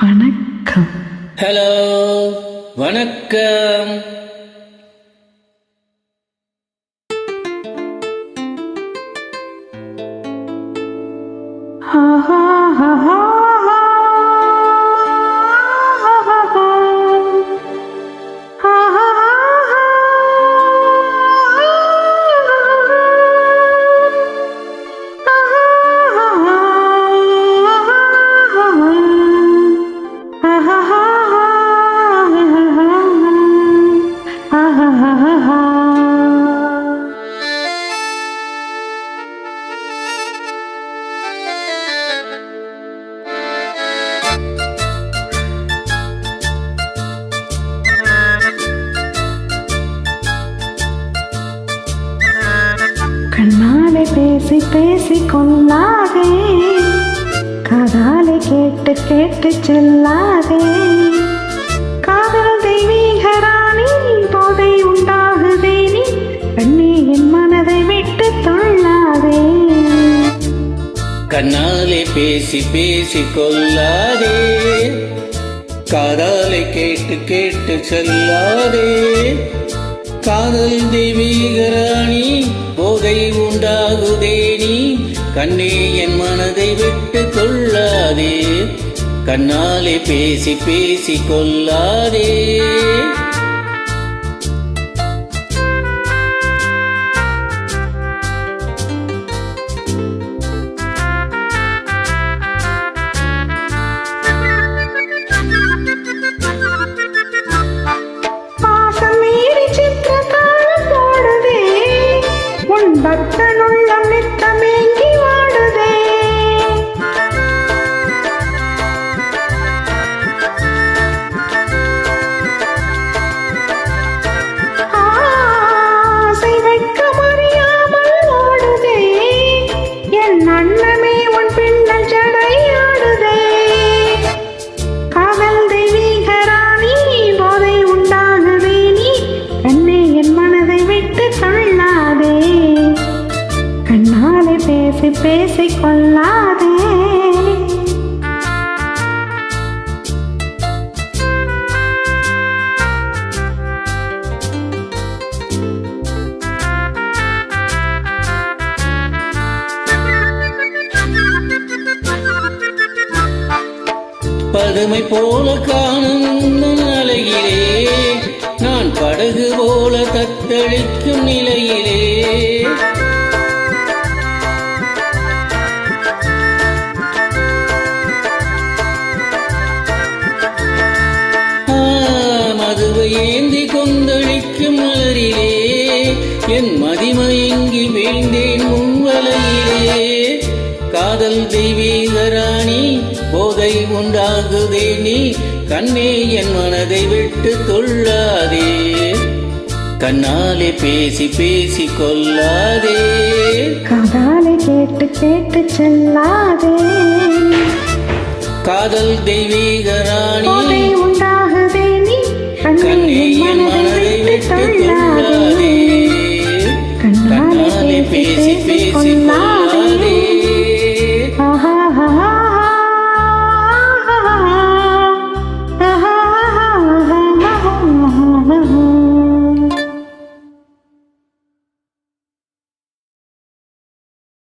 வணக்கம். ஹலோ, வணக்கம். கண்ணாலே பேசி பேசி கொள்ளாதே, காதாலே கேட்டு கேட்டு செல்லாதே. காதல் தெய்வீக ராணி, போதை உண்டாகுதே நீ, கண்ணே என் மனதை விட்டு தொள்ளாதே. கண்ணாலே பேசி பேசி கொள்ளாதே, காதாலே கேட்டு கேட்டு செல்லாதே. காதல் தெய்வீக ராணி, போதை உண்டாகுதே நீ, கண்ணே என் மனதை விட்டு கொள்ளாதே. கண்ணாலே பேசி பேசி கொள்ளாதே. பக்தனுள்ளம் நித்தமேங்கி வாடுதே. ஆசை வைக்க மறியாமல் ஓடுதே, என் அண்ணமே உன் பின்னல் ஜடையாடுதே. காதல் தெய்வீக ராணி, போதை உண்டாகுதே நீ, கண்ணே என் மனதை விட்டு தள்ளாதே. கண்ணாலே பேசி பேசி கொள்ளாதே. பதுமை போல காணும் அலையிலே, நான் படகு போல தத்தளிக்கும் நிலையிலே. மதுவை ஏந்தி கொந்தளிக்கும் மலரிலே, என் மதிமயங்கி வீழ்ந்தேன் முன்வலையிலே. காதல் தெய்வீக ராணி, போதை உண்டாகுதே நீ, கண்ணே என் மனதை விட்டு தொள்ளாதே. கண்ணாலே பேசி பேசி கொள்ளாதே. காதாலே கேட்டு கேட்டு செல்லாதே. காதல் தெய்வீக